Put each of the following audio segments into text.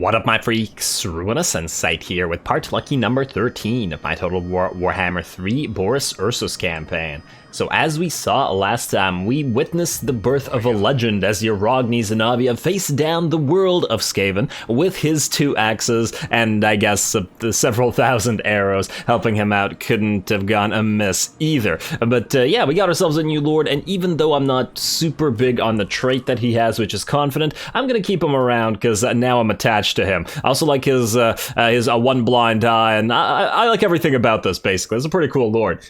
What up, my freaks? RuinousInsight here with part lucky number 13 of my Total Warhammer 3 Boris Ursus campaign. So as we saw last time, we witnessed the birth of a legend as Uragni Zenavia faced down the world of Skaven with his 2 axes and I guess several thousand arrows. Helping him out couldn't have gone amiss either. But yeah, we got ourselves a new lord, and even though I'm not super big on the trait that he has, which is confident, I'm gonna keep him around because now I'm attached to him. I also like his one blind eye, and I like everything about this, basically. It's a pretty cool lord.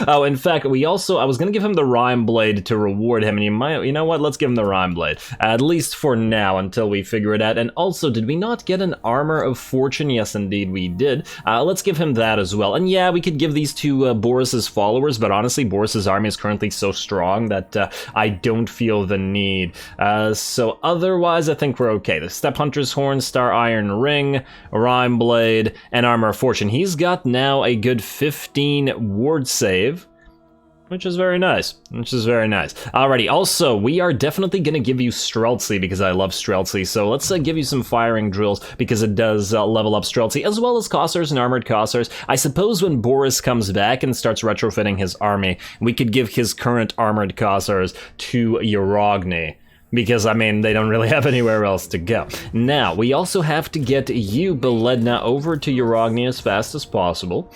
Oh, in fact, I was gonna give him the Rhyme Blade to reward him, and you know what, let's give him the Rhyme Blade. At least for now, until we figure it out. And also, did we not get an Armor of Fortune? Yes, indeed we did. Let's give him that as well. And yeah, we could give these to Boris's followers, but honestly, Boris's army is currently so strong that I don't feel the need. So otherwise, I think we're okay. The Step Hunter's Horn, Star Iron Ring, Rhyme Blade, and Armor of Fortune. He's got now a good 15 ward save, which is very nice. Alrighty, also, we are definitely going to give you Streltsy because I love Streltsy, so let's give you some firing drills because it does level up Streltsy, as well as Cossars and Armored Cossars. I suppose when Boris comes back and starts retrofitting his army, we could give his current Armored Cossars to Uragni, because, I mean, they don't really have anywhere else to go. Now, we also have to get you, Beledna, over to Uragni as fast as possible.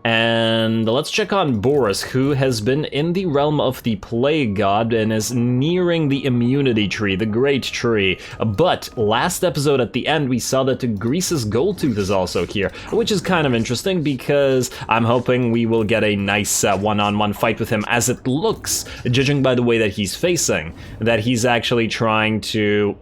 And let's check on Boris, who has been in the realm of the Plague God and is nearing the immunity tree, the Great Tree. But last episode at the end, we saw that Greasus Goldtooth is also here, which is kind of interesting because I'm hoping we will get a nice one-on-one fight with him, as it looks, judging by the way that he's facing, that he's actually trying to...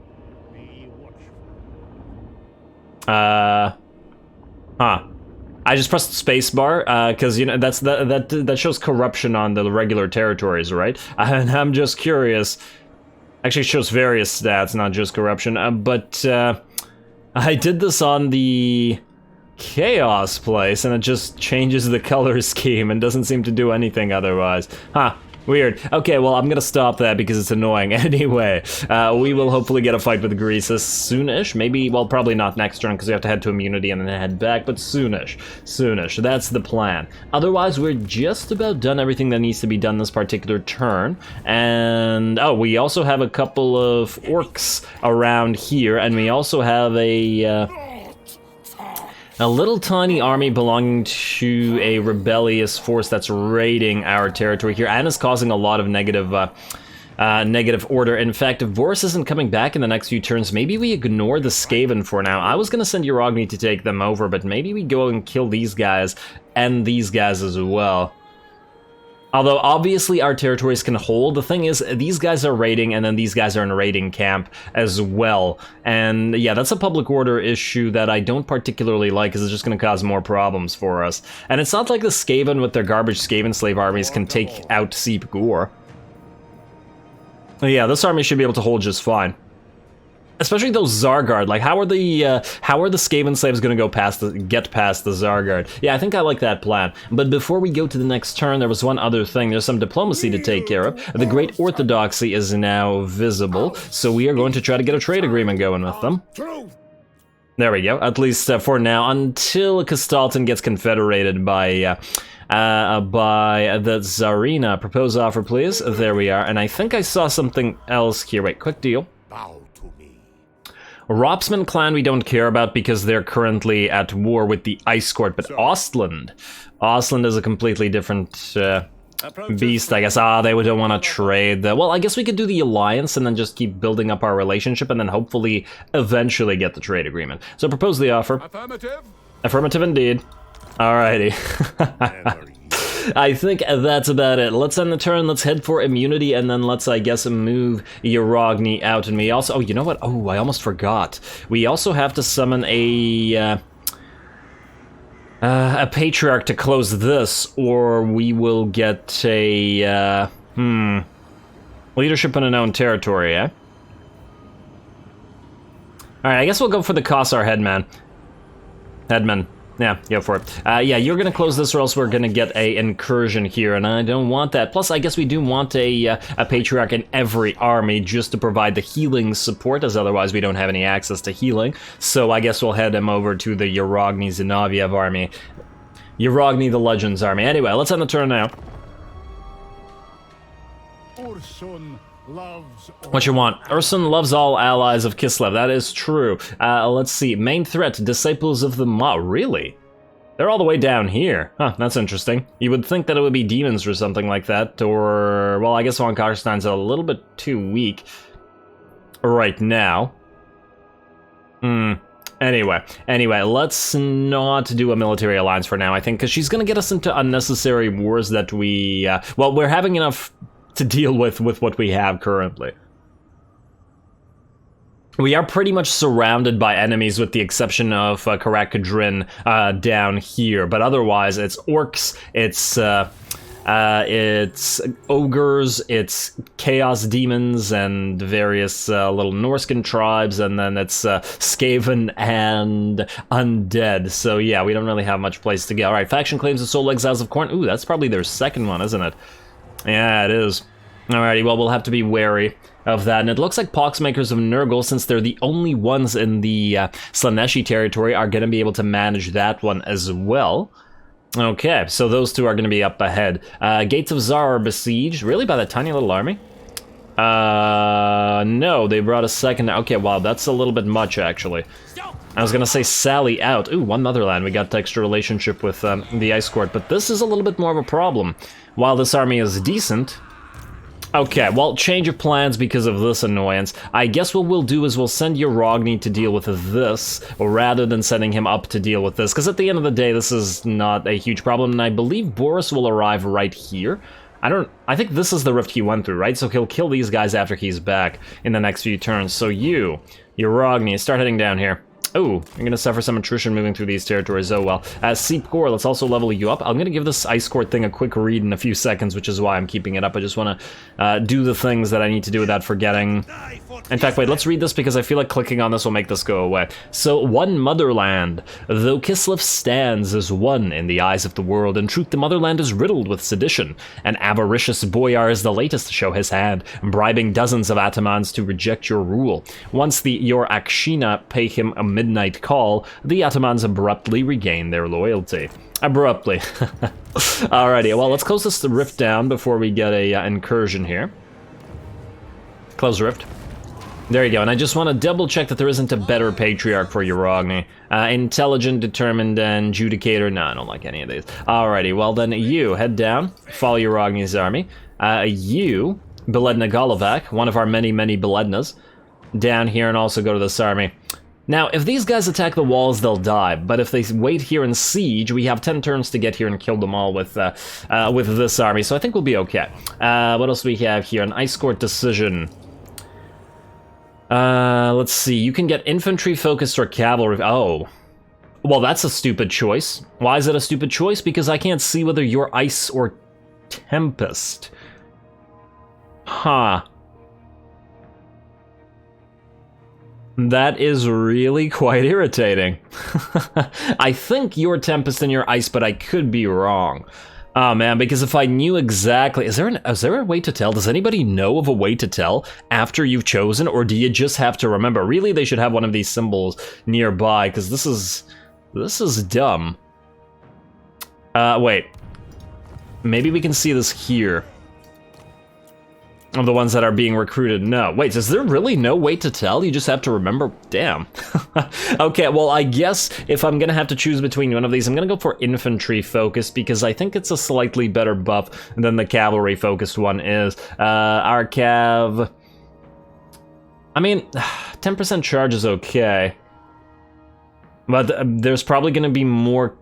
I just pressed spacebar because you know that shows corruption on the regular territories, right? And I'm just curious. Actually, it shows various stats, not just corruption. But I did this on the Chaos place, and it just changes the color scheme and doesn't seem to do anything otherwise. Huh. Weird. Okay, well, I'm gonna stop that because it's annoying. Anyway, we will hopefully get a fight with Greasus soonish. Maybe, well, probably not next turn because we have to head to immunity and then head back, but soonish. Soonish. That's the plan. Otherwise, we're just about done everything that needs to be done this particular turn. And, oh, we also have a couple of orcs around here, and we also have a little tiny army belonging to a rebellious force that's raiding our territory here and is causing a lot of negative order. In fact, if Boris isn't coming back in the next few turns, maybe we ignore the Skaven for now. I was going to send Uragni to take them over, but maybe we go and kill these guys and these guys as well. Although, obviously, our territories can hold. The thing is, these guys are raiding, and then these guys are in a raiding camp as well. And, yeah, that's a public order issue that I don't particularly like, because it's just going to cause more problems for us. And it's not like the Skaven with their garbage Skaven slave armies can take out Seep Gore. Yeah, this army should be able to hold just fine. Especially those Zargard, like how are the Skaven slaves gonna get past the Zargard? Yeah, I think I like that plan. But before we go to the next turn, there was one other thing. There's some diplomacy to take care of. The Great Orthodoxy is now visible, so we are going to try to get a trade agreement going with them. There we go, at least for now, until Castalton gets confederated by the Tsarina. Propose offer, please. There we are, and I think I saw something else here. Wait, quick deal. Ropsman clan we don't care about because they're currently at war with the Ice Court, but Ostland is a completely different beast, I guess. They don't want to trade. Well, I guess we could do the alliance and then just keep building up our relationship and then hopefully eventually get the trade agreement. So propose the offer. Affirmative. Affirmative indeed. Alrighty. I think that's about it. Let's end the turn, let's head for immunity, and then let's, I guess, move Uragni out. And we also, oh, you know what? Oh, I almost forgot. We also have to summon a Patriarch to close this, or we will get a, leadership in a known territory, eh? Alright, I guess we'll go for the Kossar Headman. Yeah, go for it. Yeah, you're gonna close this or else we're gonna get a incursion here, and I don't want that. Plus, I guess we do want a Patriarch in every army just to provide the healing support, as otherwise we don't have any access to healing. So I guess we'll head him over to the Yerogni Zinoviev army. Yerogni the Legends army. Anyway, let's end the turn now. Ursun loves What you want? Ursun loves all allies of Kislev. That is true. Let's see. Main threat, Disciples of the Ma. Really? They're all the way down here. Huh, that's interesting. You would think that it would be demons or something like that, or... Well, I guess Von Karstein's a little bit too weak right now. Anyway, let's not do a military alliance for now, I think, because she's going to get us into unnecessary wars that we... well, we're having enough to deal with what we have currently. We are pretty much surrounded by enemies with the exception of Karak-Kadrin down here, but otherwise it's orcs, it's ogres, it's chaos demons and various little Norscan tribes, and then it's Skaven and undead. So yeah, we don't really have much place to go. Alright, faction claims the Soul Exiles of Khorne. Ooh, that's probably their second one, isn't it? Yeah, it is. Alrighty, well, we'll have to be wary of that. And it looks like Poxmakers of Nurgle, since they're the only ones in the Slaneshi territory, are going to be able to manage that one as well. Okay, so those two are going to be up ahead. Gates of Zar are besieged, really, by that tiny little army? No, they brought a second. Okay, wow, that's a little bit much, actually. I was going to say Sally out. Ooh, one Motherland. We got the extra relationship with the Ice Court, but this is a little bit more of a problem. While this army is decent... Okay, well, change of plans because of this annoyance. I guess what we'll do is we'll send Yerogni to deal with this, rather than sending him up to deal with this, because at the end of the day, this is not a huge problem, and I believe Boris will arrive right here. I think this is the rift he went through, right? So he'll kill these guys after he's back in the next few turns. So Yerogni, start heading down here. Oh, I'm gonna suffer some attrition moving through these territories, oh well. Seep Core, let's also level you up. I'm gonna give this Ice Court thing a quick read in a few seconds, which is why I'm keeping it up. I just wanna do the things that I need to do without forgetting. In fact, wait, let's read this because I feel like clicking on this will make this go away. So, one Motherland. Though Kislev stands as one in the eyes of the world, in truth the Motherland is riddled with sedition. An avaricious boyar is the latest to show his hand, bribing dozens of atamans to reject your rule. Once your Akshina pay him a midnight call, the atamans abruptly regain their loyalty. Abruptly. Alrighty, well, let's close this rift down before we get a incursion here. Close rift. There you go, and I just want to double check that there isn't a better Patriarch for Yerogni. Intelligent, Determined, and Judicator. No, I don't like any of these. Alrighty, well then you, head down, follow Yerogni's army. You, Beledna Golovac, one of our many, many Belednas, down here and also go to this army. Now, if these guys attack the walls, they'll die, but if they wait here and siege, we have 10 turns to get here and kill them all with this army, so I think we'll be okay. What else do we have here? An Ice Court decision. Let's see, you can get infantry focused or cavalry. Oh. Well, that's a stupid choice. Why is it a stupid choice? Because I can't see whether you're Ice or Tempest. Huh. That is really quite irritating. I think you're Tempest and you're Ice, but I could be wrong. Oh man, because if I knew exactly... Is there a way to tell? Does anybody know of a way to tell after you've chosen, or do you just have to remember? Really, they should have one of these symbols nearby, because this is dumb. Wait. Maybe we can see this here. Of the ones that are being recruited. No. Wait, is there really no way to tell? You just have to remember? Damn. Okay, well, I guess if I'm gonna have to choose between one of these, I'm gonna go for infantry focused because I think it's a slightly better buff than the cavalry focused one is. Our cav... I mean, 10% charge is okay. But there's probably gonna be more...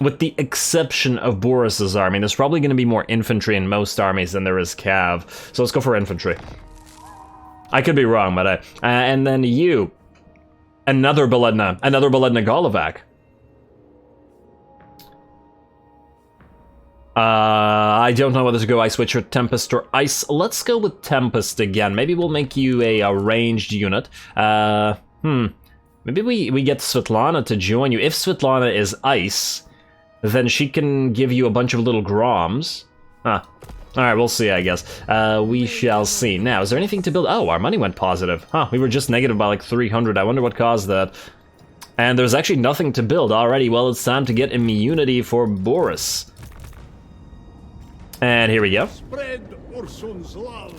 With the exception of Boris's army, there's probably going to be more infantry in most armies than there is cav. So let's go for infantry. I could be wrong, but and then you. Another Beledna Golovac. I don't know whether to go Ice Witch or Tempest or Ice. Let's go with Tempest again. Maybe we'll make you a ranged unit. Maybe we get Svetlana to join you. If Svetlana is ice, then she can give you a bunch of little Groms. Huh. Alright, we'll see, I guess. We shall see. Now, is there anything to build? Oh, our money went positive. Huh, we were just negative by like 300. I wonder what caused that. And there's actually nothing to build already. Well, it's time to get immunity for Boris. And here we go. Spread Ursun's love.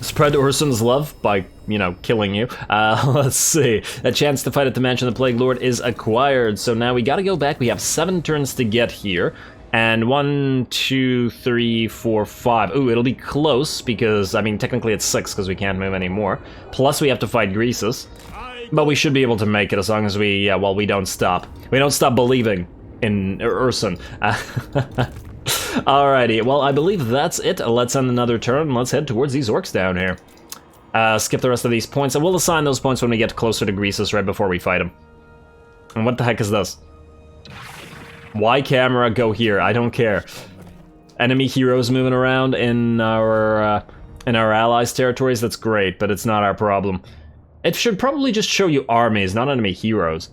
Spread Ursun's love by, you know, killing you. Let's see. A chance to fight at the Mansion of the Plague Lord is acquired. So now we gotta go back. We have 7 turns to get here. And 1, 2, 3, 4, 5. Ooh, it'll be close because, I mean, technically it's 6 because we can't move anymore. Plus we have to fight Greasus. But we should be able to make it as long as we, well, we don't stop. We don't stop believing in Ursun. Alrighty, well, I believe that's it. Let's end another turn. Let's head towards these orcs down here. Skip the rest of these points, and we'll assign those points when we get closer to Greasus right before we fight him. And what the heck is this? Why camera go here? I don't care. Enemy heroes moving around in our allies' territories, that's great, but it's not our problem. It should probably just show you armies, not enemy heroes.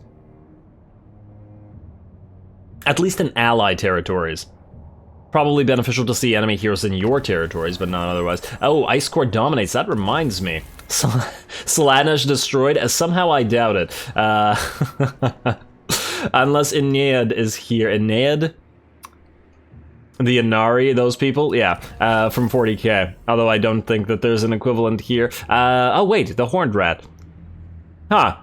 At least in ally territories. Probably beneficial to see enemy heroes in your territories, but not otherwise. Oh, Ice Core dominates, that reminds me. Slaanesh destroyed? Somehow I doubt it. Unless Aeneid is here. Aeneid? The Inari, those people? Yeah, from 40k. Although I don't think that there's an equivalent here. Oh wait, the Horned Rat. Huh.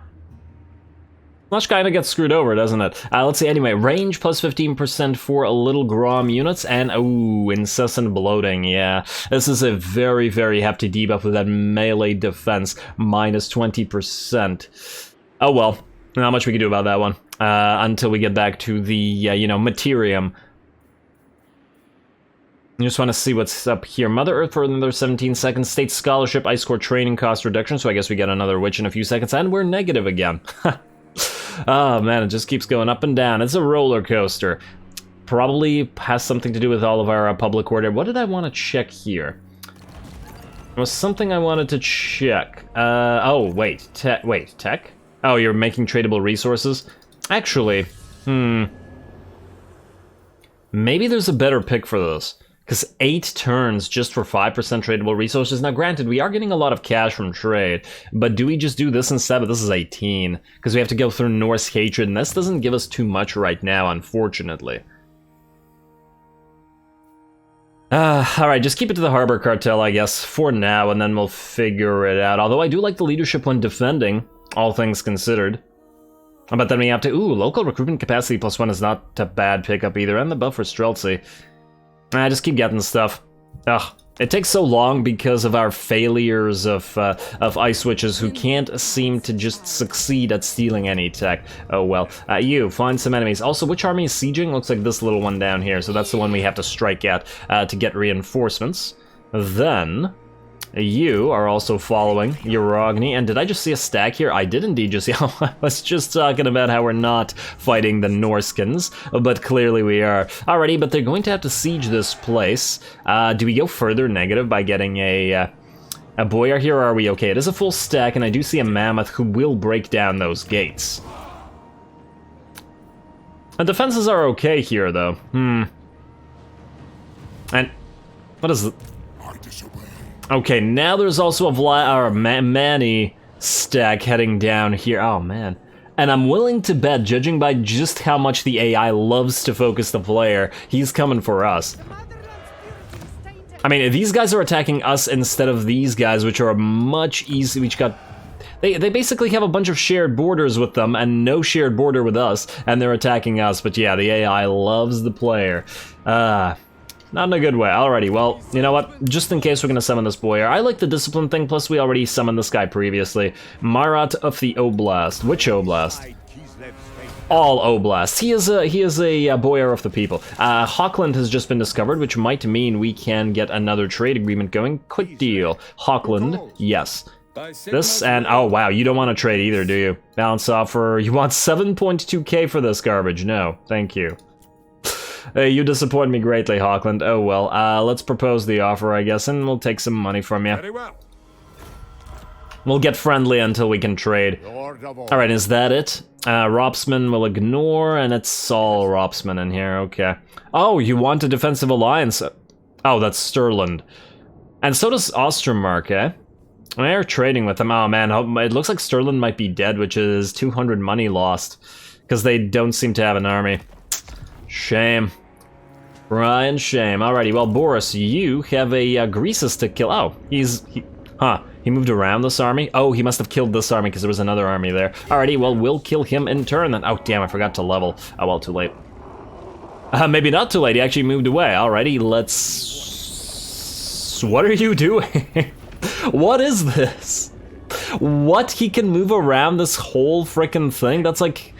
Much kinda gets screwed over, doesn't it? Let's see, anyway, range plus 15% for a little Grom units, and ooh, incessant bloating, yeah. This is a very, very hefty debuff with that melee defense, minus 20%. Oh well, not much we can do about that one. Until we get back to the, you know, Materium. I just want to see what's up here. Mother Earth for another 17 seconds. State Scholarship, Ice Core training cost reduction, so I guess we get another Witch in a few seconds, and we're negative again. Oh man, it just keeps going up and down. It's a roller coaster. Probably has something to do with all of our public order. What did I want to check here? There was something I wanted to check. Oh, wait. Tech? Oh, you're making tradable resources? Actually, maybe there's a better pick for this. Because 8 turns just for 5% tradable resources. Now granted, we are getting a lot of cash from trade, but do we just do this instead? But this is 18, because we have to go through Norse hatred, and this doesn't give us too much right now, unfortunately. Alright, just keep it to the Harbor Cartel, I guess, for now, and then we'll figure it out. Although I do like the leadership when defending, all things considered. But then we have to, ooh, local recruitment capacity +1 is not a bad pickup either, and the buff for Streltsy. I just keep getting stuff. Ugh, it takes so long because of our failures of Ice Witches who can't seem to just succeed at stealing any tech. Oh well. You, find some enemies. Also, which army is sieging? Looks like this little one down here, so that's the one we have to strike at to get reinforcements. Then, you are also following Uragni, and did I just see a stack here? I did indeed just see. I was just talking about how we're not fighting the Norskins, but clearly we are. Alrighty, but they're going to have to siege this place. Do we go further negative by getting a boyar here, or are we okay? It is a full stack, and I do see a mammoth who will break down those gates. The defenses are okay here, though. And what is it? Okay, now there's also a Manny stack heading down here. Oh, man. And I'm willing to bet, judging by just how much the AI loves to focus the player, he's coming for us. I mean, these guys are attacking us instead of these guys, which are much easier. Which got... They basically have a bunch of shared borders with them and no shared border with us, and they're attacking us. But yeah, the AI loves the player. Not in a good way. Alrighty, well, you know what? Just in case we're gonna summon this boyar. I like the discipline thing, plus we already summoned this guy previously. Marat of the Oblast. Which Oblast? All Oblasts. He is a boyar of the people. Hawkland has just been discovered, which might mean we can get another trade agreement going. Quick deal. Hawkland, yes. This and, oh wow, you don't want to trade either, do you? Balance offer, you want 7.2k for this garbage? No, thank you. You disappoint me greatly, Hawkland. Oh well, let's propose the offer, I guess, and we'll take some money from you. Very well. We'll get friendly until we can trade. Lord of all. Alright, is that it? Ropsman will ignore, and it's all Ropsman in here, okay. Oh, you want a defensive alliance? Oh, that's Sturland. And so does Ostermark, eh? They're trading with them. Oh man, it looks like Sturland might be dead, which is 200 money lost. Because they don't seem to have an army. Shame. Brian, shame. Alrighty, well, Boris, you have a Greasus to kill. Oh, he moved around this army? Oh, he must have killed this army because there was another army there. Alrighty, well, we'll kill him in turn then. Oh, damn, I forgot to level. Oh, well, too late. Maybe not too late, he actually moved away. Alrighty, let's... What are you doing? What is this? What? He can move around this whole frickin' thing? That's like...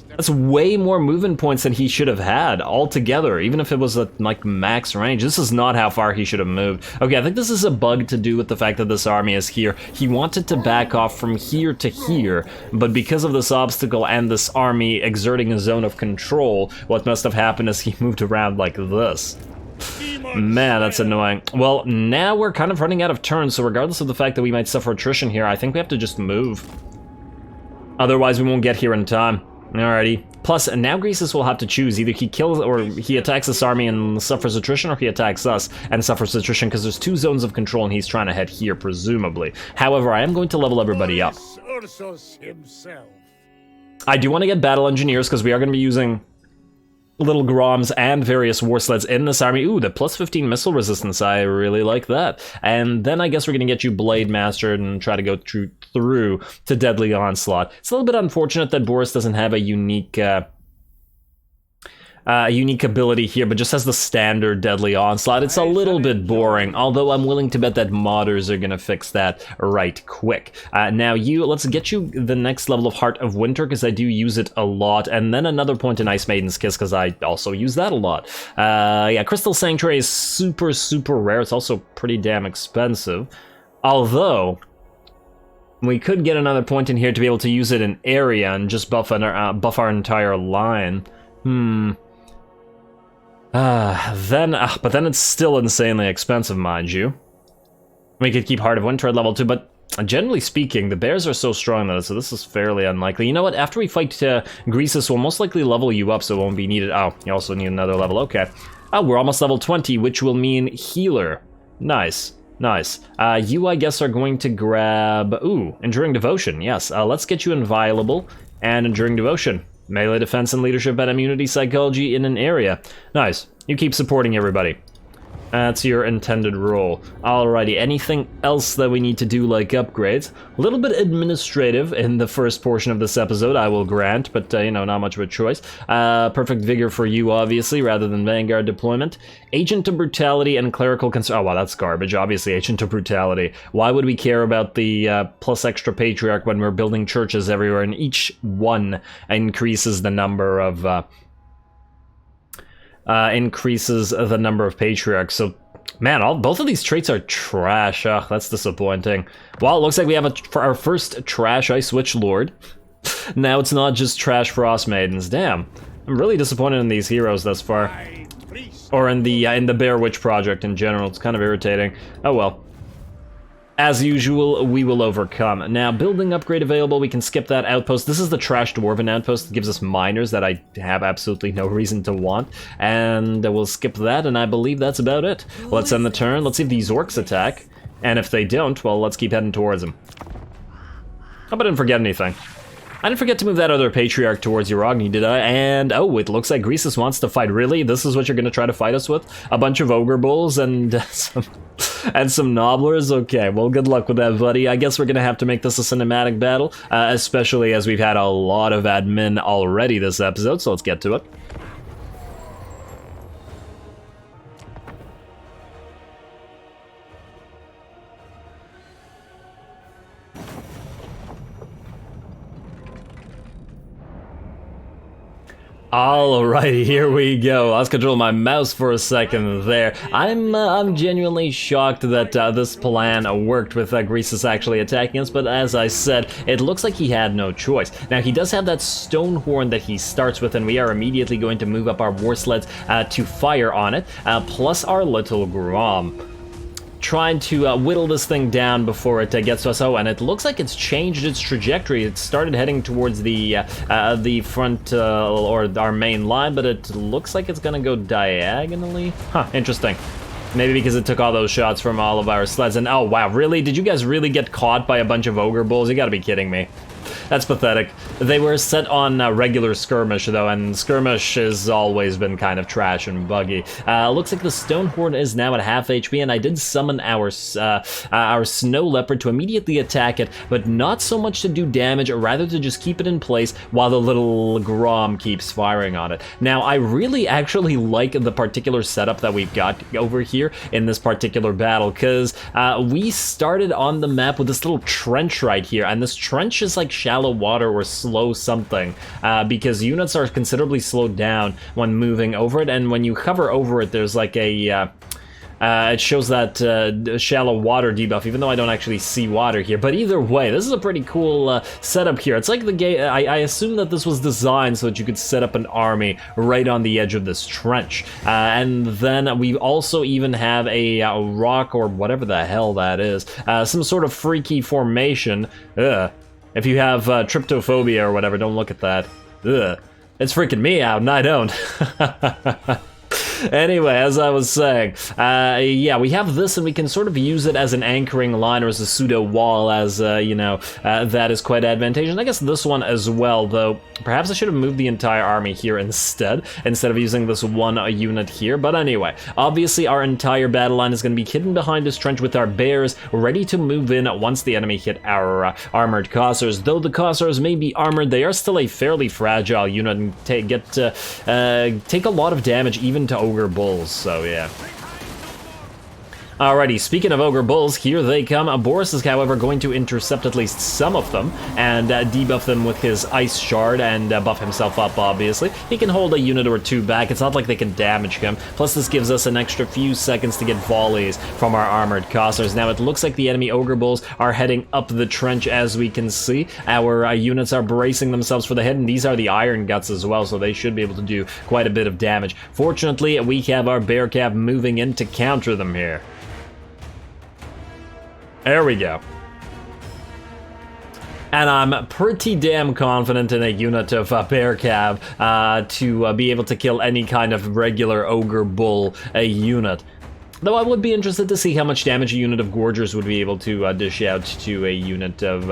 That's way more movement points than he should have had altogether, even if it was at like max range. This is not how far he should have moved. Okay, I think this is a bug to do with the fact that this army is here. He wanted to back off from here to here, but because of this obstacle and this army exerting a zone of control, what must have happened is he moved around like this. Man, that's annoying. Well, now we're kind of running out of turns, so regardless of the fact that we might suffer attrition here, I think we have to just move. Otherwise, we won't get here in time. Alrighty. Plus, now Greasus will have to choose. Either he kills or he attacks this army and suffers attrition, or he attacks us and suffers attrition, because there's 2 zones of control and he's trying to head here, presumably. However, I am going to level everybody up. Boris Ursus himself. I do want to get battle engineers, because we are going to be using little Groms and various war sleds in this army. Ooh, the plus 15 missile resistance, I really like that. And then I guess we're gonna get you Blade Mastered and try to go through to Deadly Onslaught. It's a little bit unfortunate that Boris doesn't have a unique ability here, but just has the standard Deadly Onslaught. It's a little bit boring, although I'm willing to bet that modders are gonna fix that right quick. Now let's get you the next level of Heart of Winter, because I do use it a lot, and then another point in Ice Maiden's Kiss, because I also use that a lot. Yeah, Crystal Sanctuary is super, super rare. It's also pretty damn expensive. Although, we could get another point in here to be able to use it in area and just buff our entire line. But then it's still insanely expensive, mind you. We could keep Heart of Winter at level 2, but generally speaking, the bears are so strong that so this is fairly unlikely. You know what? After we fight Greasus, we'll most likely level you up, so it won't be needed. Oh, you also need another level. Okay. Oh, we're almost level 20, which will mean healer. Nice. Nice. You, I guess, are going to grab... Ooh, Enduring Devotion, yes. Let's get you Inviolable and Enduring Devotion. Melee defense and leadership and immunity psychology in an area. Nice. You keep supporting everybody. That's your intended role. Alrighty, anything else that we need to do, like upgrades? A little bit administrative in the first portion of this episode, I will grant, but, you know, not much of a choice. Perfect Vigor for you, obviously, rather than Vanguard deployment. Agent of Brutality and Clerical Oh, wow, that's garbage. Obviously, Agent of Brutality. Why would we care about the plus extra Patriarch when we're building churches everywhere, and each one increases the number of... increases the number of patriarchs. So, man, both of these traits are trash. Ugh, that's disappointing. Well, it looks like we have our first trash Ice Witch Lord. Now it's not just trash Frost Maidens. Damn, I'm really disappointed in these heroes thus far, or in the Bear Witch project in general. It's kind of irritating. Oh well. As usual, we will overcome. Now, building upgrade available, we can skip that outpost. This is the trash Dwarven outpost that gives us miners that I have absolutely no reason to want. And we'll skip that, and I believe that's about it. Let's end the turn. Let's see if these orcs attack. And if they don't, well, let's keep heading towards them. Hope I didn't forget anything. I didn't forget to move that other Patriarch towards Uragni, did I? And, oh, it looks like Greasus wants to fight. Really? This is what you're going to try to fight us with? A bunch of Ogre Bulls and some Nobblers? Okay, well, good luck with that, buddy. I guess we're going to have to make this a cinematic battle, especially as we've had a lot of admin already this episode, so let's get to it. Alrighty, here we go. I was controlling my mouse for a second there. I'm genuinely shocked that this plan worked with Greasus actually attacking us, but as I said, it looks like he had no choice. Now, he does have that stone horn that he starts with, and we are immediately going to move up our war sleds to fire on it, plus our little Grom. trying to whittle this thing down before it gets to us. Oh, and it looks like it's changed its trajectory. It started heading towards the front or our main line, but it looks like it's gonna go diagonally. Huh, interesting. Maybe because it took all those shots from all of our sleds. And oh wow, really? Did you guys really get caught by a bunch of ogre bulls? You gotta be kidding me. That's pathetic. They were set on regular skirmish though, and skirmish has always been kind of trash and buggy. Looks like the Stonehorn is now at half HP, and I did summon our Snow Leopard to immediately attack it, but not so much to do damage, rather to just keep it in place while the little Grom keeps firing on it. Now, I really actually like the particular setup that we've got over here in this particular battle, because we started on the map with this little trench right here, and this trench is like shallow water or slow something, because units are considerably slowed down when moving over it, and when you hover over it, there's like a it shows that shallow water debuff, even though I don't actually see water here. But either way, this is a pretty cool setup here. It's like the game. I assume that this was designed so that you could set up an army right on the edge of this trench. And then we also even have a rock or whatever the hell that is, some sort of freaky formation. If you have tryptophobia or whatever, don't look at that. Ugh. It's freaking me out, and I don't. Anyway, as I was saying, yeah, we have this, and we can sort of use it as an anchoring line or as a pseudo wall, as you know, that is quite advantageous. And I guess this one as well, though. Perhaps I should have moved the entire army here instead of using this one unit here. But anyway, obviously our entire battle line is going to be hidden behind this trench with our bears ready to move in once the enemy hit our armored Cossars. Though the Cossars may be armored, they are still a fairly fragile unit and take a lot of damage even to ogre bulls, so yeah. Alrighty, speaking of ogre bulls, here they come. Boris is, however, going to intercept at least some of them and debuff them with his ice shard and buff himself up, obviously. He can hold a unit or two back. It's not like they can damage him. Plus, this gives us an extra few seconds to get volleys from our armored Cossars. Now, it looks like the enemy ogre bulls are heading up the trench, as we can see. Our units are bracing themselves for the hit, and these are the Iron Guts as well, so they should be able to do quite a bit of damage. Fortunately, we have our Bear Cab moving in to counter them here. There we go. And I'm pretty damn confident in a unit of Bear Cab to be able to kill any kind of regular Ogre Bull unit. Though I would be interested to see how much damage a unit of Gorgers would be able to dish out to a unit of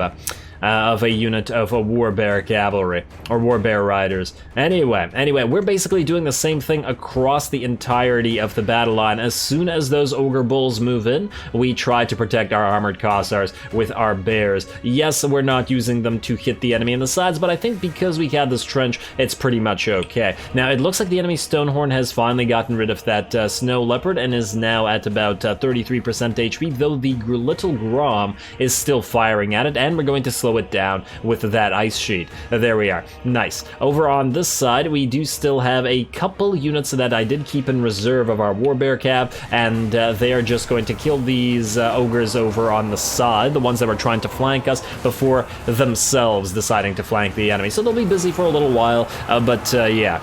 a War Bear Cavalry, or War Bear Riders. Anyway, we're basically doing the same thing across the entirety of the battle line. As soon as those Ogre Bulls move in, we try to protect our Armored Cossars with our Bears. Yes, we're not using them to hit the enemy in the sides, but I think because we have this trench, it's pretty much okay. Now, it looks like the enemy Stonehorn has finally gotten rid of that Snow Leopard and is now at about 33% HP, though the little Grom is still firing at it, and we're going to slow it down with that ice sheet. There we are. Nice. Over on this side, we do still have a couple units that I did keep in reserve of our Warbear Cab, and they are just going to kill these ogres over on the side, the ones that were trying to flank us before themselves deciding to flank the enemy. So they'll be busy for a little while, but yeah.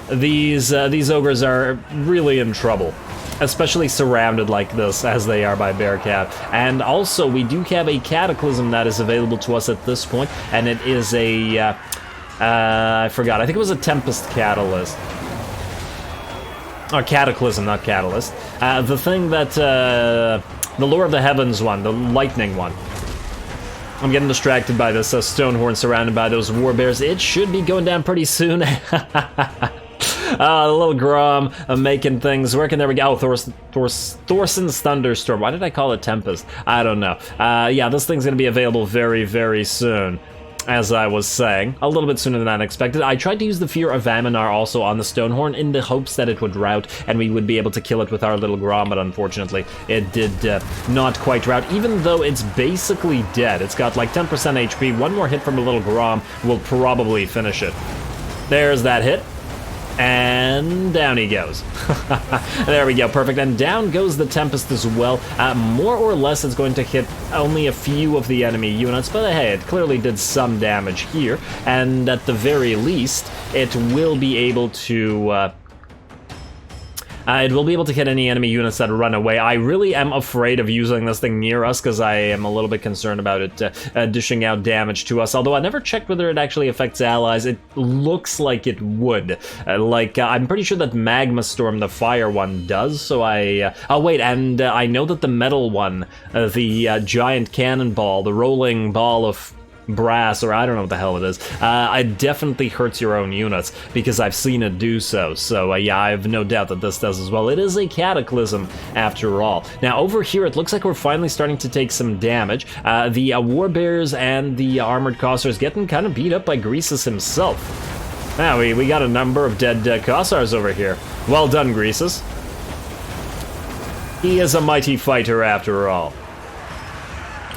These ogres are really in trouble, especially surrounded like this as they are by Bear Cab. And also, we do have a Cataclysm that is available to us at this point, and it is a, I forgot, I think it was a Tempest Catalyst. Or Cataclysm, not Catalyst. The thing that, the Lure of the Heavens one, the Lightning one. I'm getting distracted by this Stonehorn surrounded by those war bears. It should be going down pretty soon. The little Grom making things working. There we go. Oh, Thorson's Thunderstorm. Why did I call it Tempest? I don't know. Yeah, this thing's going to be available very, very soon, as I was saying. A little bit sooner than I expected. I tried to use the Fear of Aminar also on the Stonehorn in the hopes that it would rout and we would be able to kill it with our little Grom, but unfortunately it did not quite rout, even though it's basically dead. It's got like 10% HP. One more hit from a little Grom will probably finish it. There's that hit. And down he goes. There we go, perfect. And down goes the Tempest as well. More or less it's going to hit only a few of the enemy units, but hey, it clearly did some damage here. And at the very least, it will be able to It will be able to hit any enemy units that run away. I really am afraid of using this thing near us because I am a little bit concerned about it dishing out damage to us, although I never checked whether it actually affects allies. It looks like it would. I'm pretty sure that Magma Storm, the fire one, does, so oh wait, and I know that the metal one, the giant cannonball, the rolling ball of brass, or I don't know what the hell it is, it definitely hurts your own units, because I've seen it do so. So yeah, I have no doubt that this does as well. It is a cataclysm after all. Now over here, it looks like we're finally starting to take some damage. The warbears and the armored cossars getting kind of beat up by Greasus himself. Now we got a number of dead cossars over here. Well done, Greasus. He is a mighty fighter after all.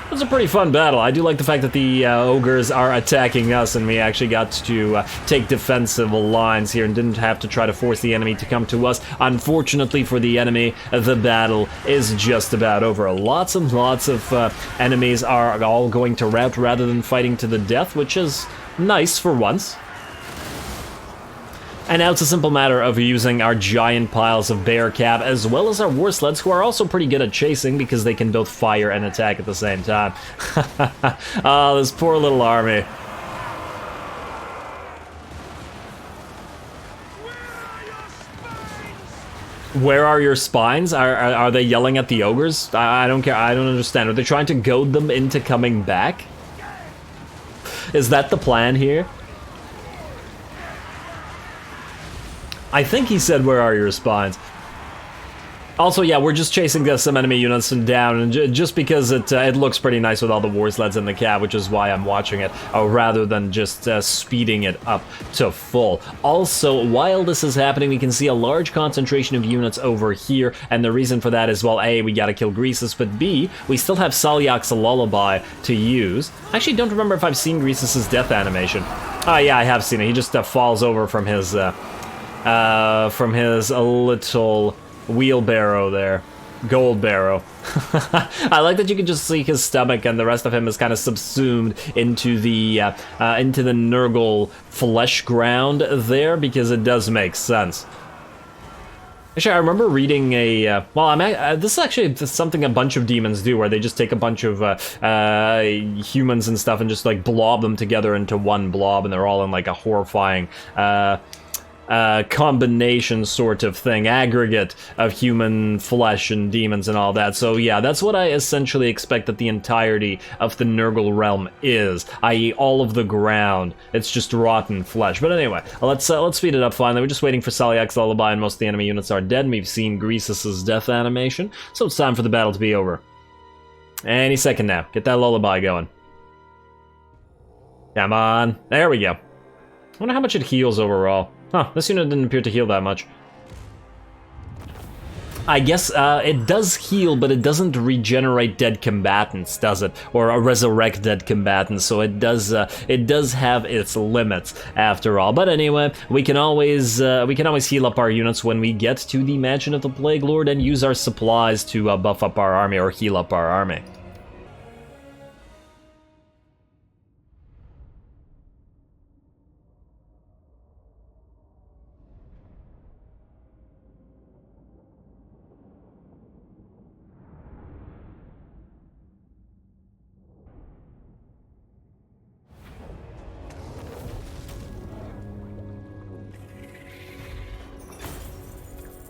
It was a pretty fun battle. I do like the fact that the ogres are attacking us and we actually got to take defensive lines here and didn't have to try to force the enemy to come to us. Unfortunately for the enemy, the battle is just about over. Lots and lots of enemies are all going to rout rather than fighting to the death, which is nice for once. And now it's a simple matter of using our giant piles of bear cap as well as our war sleds, who are also pretty good at chasing because they can both fire and attack at the same time. Oh, this poor little army. Where are your spines? Are they yelling at the ogres? I don't care. I don't understand. Are they trying to goad them into coming back? Is that the plan here? I think he said, where are your spines? Also, yeah, we're just chasing some enemy units down, and just because it looks pretty nice with all the war sleds in the cab, which is why I'm watching it, rather than just speeding it up to full. Also, while this is happening, we can see a large concentration of units over here, and the reason for that is, well, A, we gotta kill Greasus, but B, we still have Salyak's lullaby to use. I actually don't remember if I've seen Greasus's death animation. Oh yeah, I have seen it. He just falls over from his little wheelbarrow there. Gold barrow. I like that you can just see his stomach and the rest of him is kind of subsumed into the Nurgle flesh ground there, because it does make sense. Actually, I remember reading a, this is actually something a bunch of demons do, where they just take a bunch of humans and stuff and just like blob them together into one blob, and they're all in like a horrifying combination sort of thing, aggregate of human flesh and demons and all that. So yeah, that's what I essentially expect that the entirety of the Nurgle realm is, i.e. all of the ground. It's just rotten flesh. But anyway, let's speed it up finally. We're just waiting for Salyak's lullaby and most of the enemy units are dead, and we've seen Greasus's death animation, so it's time for the battle to be over. Any second now. Get that lullaby going. Come on. There we go. I wonder how much it heals overall. Huh, this unit didn't appear to heal that much. I guess it does heal, but it doesn't regenerate dead combatants, does it? Or resurrect dead combatants, so it does have its limits after all. But anyway, we can always heal up our units when we get to the Mansion of the Plague Lord and use our supplies to buff up our army or heal up our army.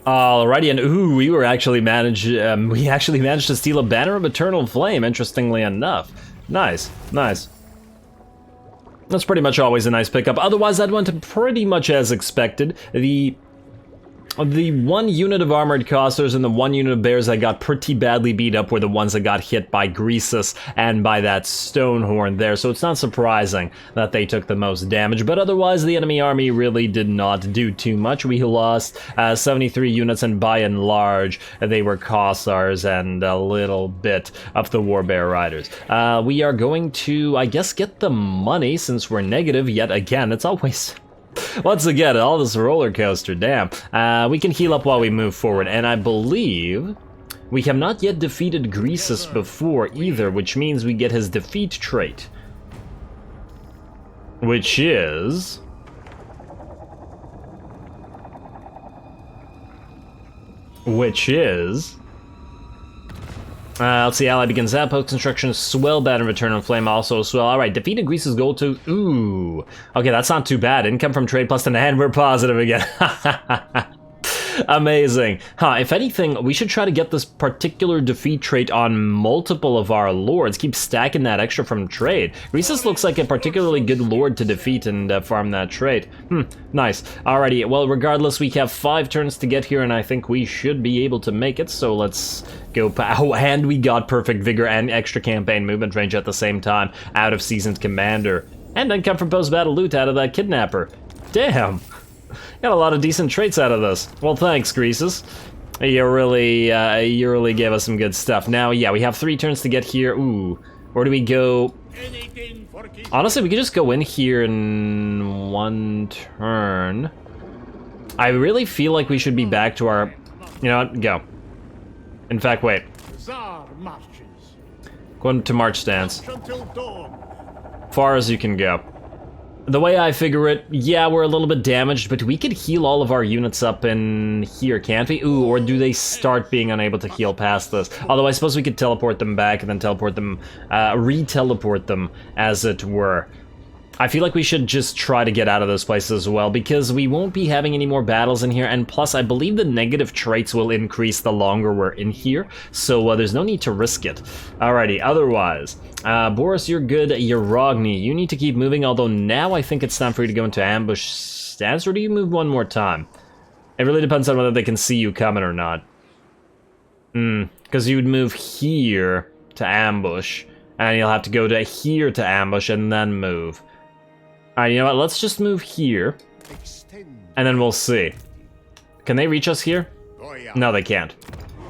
Alrighty, and ooh, we actually managed to steal a banner of eternal flame, interestingly enough. Nice, nice. That's pretty much always a nice pickup. Otherwise, that went pretty much as expected. The one unit of armored cossars and the one unit of bears that got pretty badly beat up were the ones that got hit by Greasus and by that Stonehorn there, so it's not surprising that they took the most damage, but otherwise the enemy army really did not do too much. We lost 73 units, and by and large they were cossars and a little bit of the warbear riders. We are going to, I guess, get the money since we're negative yet again. It's always... Once again, all this roller coaster, damn. We can heal up while we move forward, and I believe we have not yet defeated Greasus before either, which means we get his defeat trait, which is which is... let's see, ally begins outpost construction, swell bad and return on flame also swell. Alright, defeated Greasus goal to... Ooh. Okay, that's not too bad. Income from trade plus 10, and we're positive again. Amazing. If anything, we should try to get this particular defeat trait on multiple of our lords. Keep stacking that extra from trade. Greasus looks like a particularly good lord to defeat and farm that trait. Nice. Alrighty, well, regardless, we have 5 turns to get here, and I think we should be able to make it, so let's go. Oh, and we got perfect vigor and extra campaign movement range at the same time, out of seasoned commander. And income from post-battle loot out of that kidnapper. Damn. Got a lot of decent traits out of this. Well, thanks, Greasus. You really gave us some good stuff. Now, yeah, we have 3 turns to get here. Ooh, where do we go? Honestly, we could just go in here in 1 turn. I really feel like we should be back to our... You know what? Go. In fact, wait. Go into march stance. Far as you can go. The way I figure it, yeah, we're a little bit damaged, but we could heal all of our units up in here, can't we? Ooh, or do they start being unable to heal past this? Although I suppose we could teleport them back and then teleport them, re-teleport them, as it were. I feel like we should just try to get out of this place as well, because we won't be having any more battles in here, and plus I believe the negative traits will increase the longer we're in here, so there's no need to risk it. Alrighty, otherwise, Boris, you're good. Yarogni, you need to keep moving, although now I think it's time for you to go into ambush stance, or do you move one more time? It really depends on whether they can see you coming or not. Because you would move here to ambush, and you'll have to go to here to ambush and then move. Alright, you know what, let's just move here, and then we'll see. Can they reach us here? No, they can't.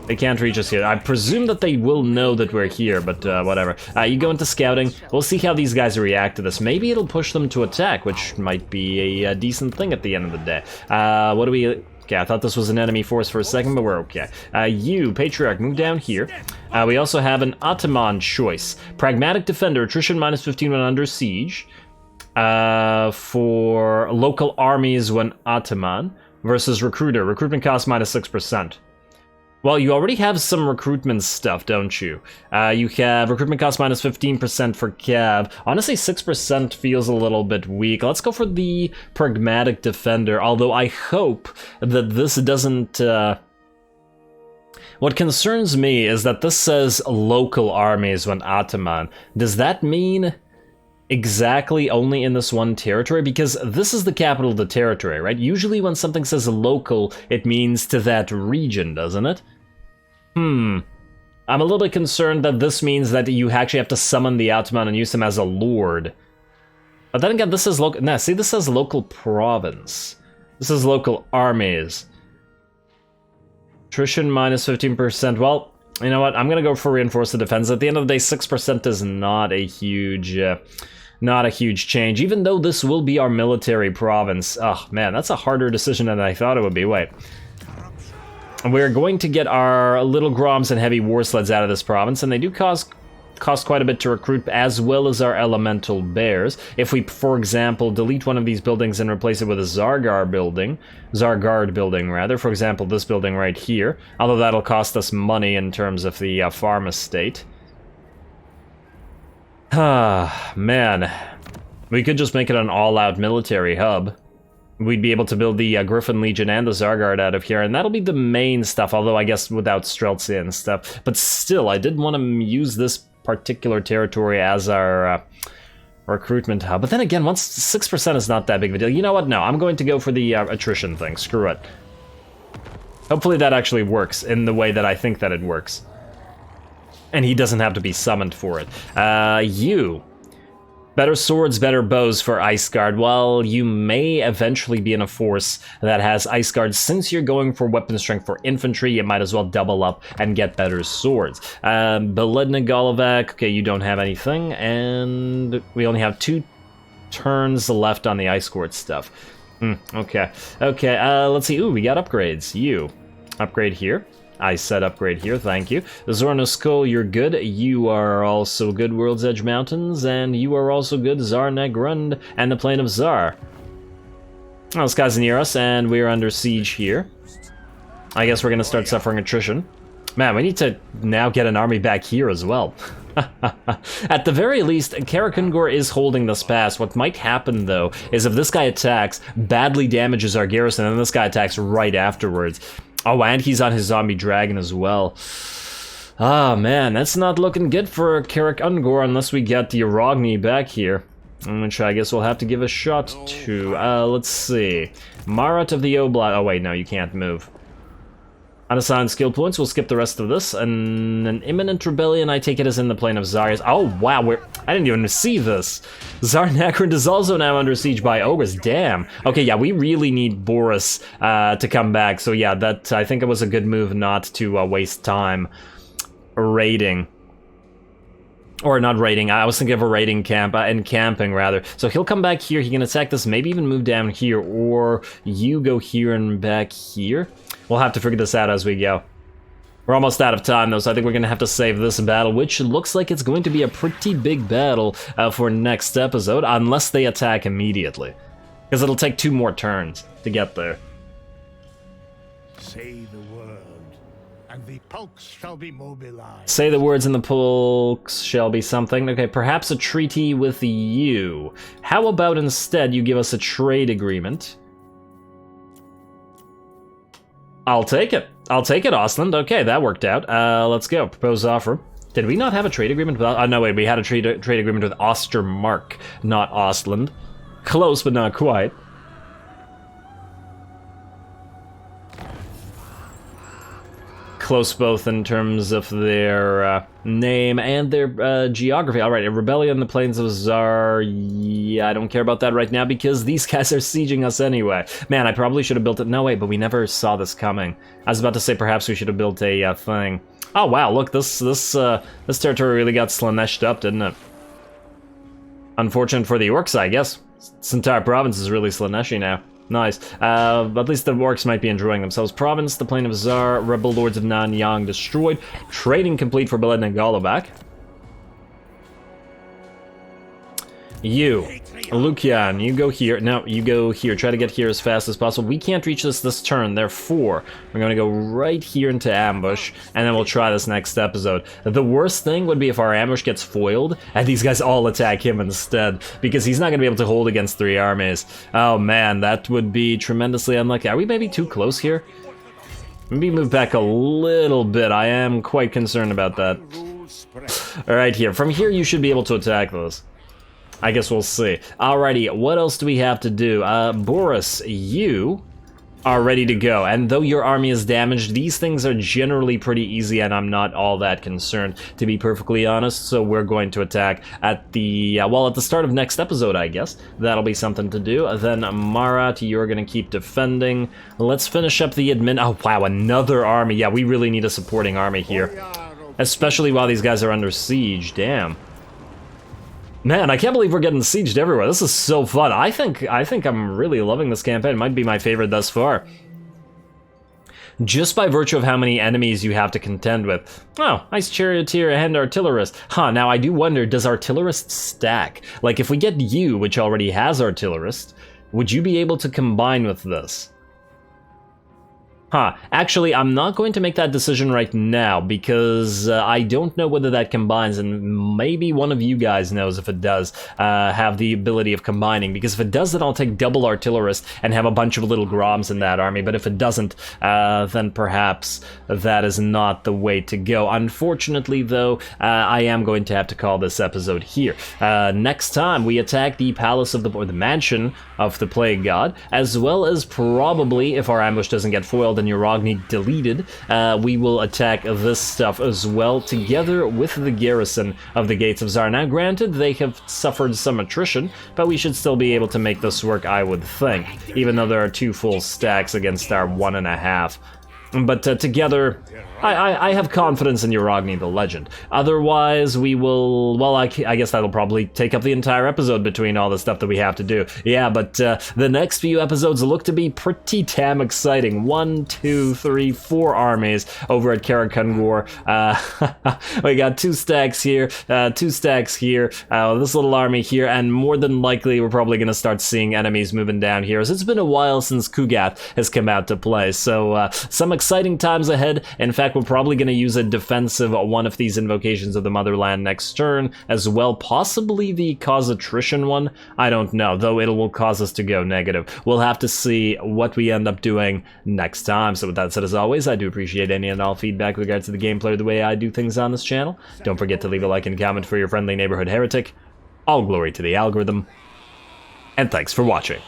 They can't reach us here. I presume that they will know that we're here, but whatever. You go into scouting, we'll see how these guys react to this. Maybe it'll push them to attack, which might be a decent thing at the end of the day. What do we... Okay, I thought this was an enemy force for a second, but we're okay. You, Patriarch, move down here. We also have an Ataman choice. Pragmatic Defender, attrition minus 15 when under siege. For local armies when Ataman versus Recruiter. Recruitment cost minus 6%. Well, you already have some recruitment stuff, don't you? You have recruitment cost minus 15% for Cab. Honestly, 6% feels a little bit weak. Let's go for the Pragmatic Defender, although I hope that this doesn't... What concerns me is that this says local armies when Ataman. Does that mean... exactly only in this one territory? Because this is the capital of the territory, right? Usually when something says local, it means to that region, doesn't it? I'm a little bit concerned that this means that you actually have to summon the Ataman and use him as a lord. But then again, this is local... Nah, see, this says local province. This is local armies. Attrition minus 15%. Well, you know what? I'm gonna go for reinforce the defense. At the end of the day, 6% is not a huge... not a huge change, even though this will be our military province. Oh, man, that's a harder decision than I thought it would be. Wait. We're going to get our little Groms and heavy war sleds out of this province, and they do cost quite a bit to recruit, as well as our elemental bears. If we, for example, delete one of these buildings and replace it with a Zargard building, rather, for example, this building right here, although that'll cost us money in terms of the farm estate. Ah, man. We could just make it an all-out military hub. We'd be able to build the Griffin Legion and the Zargard out of here, and that'll be the main stuff, although I guess without Streltsy and stuff. But still, I did want to use this particular territory as our recruitment hub. But then again, once 6% is not that big of a deal. You know what? No, I'm going to go for the attrition thing. Screw it. Hopefully that actually works in the way that I think that it works. And he doesn't have to be summoned for it. You. Better swords, better bows for Ice Guard. Well, you may eventually be in a force that has Ice Guard. Since you're going for weapon strength for infantry, you might as well double up and get better swords. Beledna Golovac, okay, you don't have anything, and we only have 2 turns left on the Ice Court stuff. Okay, let's see. Ooh, we got upgrades. You. Upgrade here. I said upgrade here, thank you. Zorno Skull, you're good. You are also good, World's Edge Mountains, and you are also good, Tsar Negrund and the Plain of Tsar. Well, this guy's near us, and we're under siege here. I guess we're gonna start suffering attrition. Man, we need to now get an army back here as well. At the very least, Karakungor is holding this pass. What might happen, though, is if this guy attacks, badly damages our garrison, and then this guy attacks right afterwards. Oh, and he's on his zombie dragon as well. Ah, man, that's not looking good for Karakungor unless we get the Aragni back here. Which I guess we'll have to give a shot to. Let's see. Marat of the Oblast. Oh, wait, no, you can't move. Unassigned skill points, we'll skip the rest of this, and an imminent rebellion, I take it, is in the plain of Zarias. Oh, wow, I didn't even see this. Tsar Nakrand is also now under siege by ogres, damn. Okay, yeah, we really need Boris to come back, so yeah, that, I think it was a good move not to waste time raiding. Or not raiding, I was thinking of a raiding camp, and camping rather. So he'll come back here, he can attack this, maybe even move down here, or you go here and back here. We'll have to figure this out as we go. We're almost out of time though, so I think we're gonna have to save this battle, which looks like it's going to be a pretty big battle for next episode, unless they attack immediately. Because it'll take 2 more turns to get there. Say the word, and the pulse shall be mobilized. Say the words and the pulse shall be something. Okay, perhaps a treaty with you. How about instead you give us a trade agreement? I'll take it. I'll take it, Ostland. Okay, that worked out. Let's go. Propose offer. Did we not have a trade agreement with... no, wait, we had a trade agreement with Ostermark, not Ostland. Close, but not quite. Close both in terms of their name and their geography. Alright, a rebellion in the plains of Zar... Yeah, I don't care about that right now because these guys are sieging us anyway. Man, I probably should have built it... No, wait, but we never saw this coming. I was about to say perhaps we should have built a thing. Oh, wow, look, this territory really got Slaneshed up, didn't it? Unfortunate for the orcs, I guess. This entire province is really Slaneshi now. Nice. At least the orcs might be enjoying themselves. Province, the plain of Zar, rebel lords of Nanyang destroyed. Trading complete for Beled and Galabak. You, Lukian, you go here. No, you go here. Try to get here as fast as possible. We can't reach this turn, therefore we're going to go right here into ambush, and then we'll try this next episode. The worst thing would be if our ambush gets foiled, and these guys all attack him instead, because he's not going to be able to hold against 3 armies. Oh man, that would be tremendously unlucky. Are we maybe too close here? Maybe move back a little bit. I am quite concerned about that. Alright, here. From here you should be able to attack this. I guess we'll see. Alrighty, what else do we have to do? Boris, you are ready to go. And though your army is damaged, these things are generally pretty easy and I'm not all that concerned, to be perfectly honest. So we're going to attack at the, well, at the start of next episode, I guess. That'll be something to do. Then Marat, you're gonna keep defending. Let's finish up the admin. Oh, wow, another army. Yeah, we really need a supporting army here. Especially while these guys are under siege, damn. Man, I can't believe we're getting sieged everywhere. This is so fun. I think I'm really loving this campaign. It might be my favorite thus far. Just by virtue of how many enemies you have to contend with. Oh, nice charioteer and artillerist. Huh, now I do wonder, does artillerist stack? Like, if we get you, which already has artillerist, would you be able to combine with this? Huh, actually, I'm not going to make that decision right now because I don't know whether that combines, and maybe one of you guys knows if it does have the ability of combining, because if it does, then I'll take double artillerist and have a bunch of little Groms in that army, but if it doesn't, then perhaps that is not the way to go. Unfortunately, though, I am going to have to call this episode here. Next time, we attack the palace of or the mansion of the Plague God, as well as probably, if our ambush doesn't get foiled, and Uragni deleted, we will attack this stuff as well, together with the garrison of the Gates of Zar. Now, granted, they have suffered some attrition, but we should still be able to make this work, I would think, even though there are 2 full stacks against our 1.5. But together, I have confidence in Uragni the Legend. Otherwise, we will... Well, I guess that'll probably take up the entire episode between all the stuff that we have to do. Yeah, but the next few episodes look to be pretty damn exciting. 1, 2, 3, 4 armies over at Karakungor. We got 2 stacks here, 2 stacks here, this little army here, and more than likely we're probably going to start seeing enemies moving down here, as it's been a while since Kugath has come out to play. So some exciting times ahead. In fact, we're probably going to use a defensive one of these invocations of the motherland next turn as well, possibly the cause attrition one. I don't know, though it will cause us to go negative. We'll have to see what we end up doing next time. So with that said, as always, I do appreciate any and all feedback with regards to the gameplay or the way I do things on this channel. Don't forget to leave a like and comment for your friendly neighborhood heretic. All glory to the algorithm, and thanks for watching.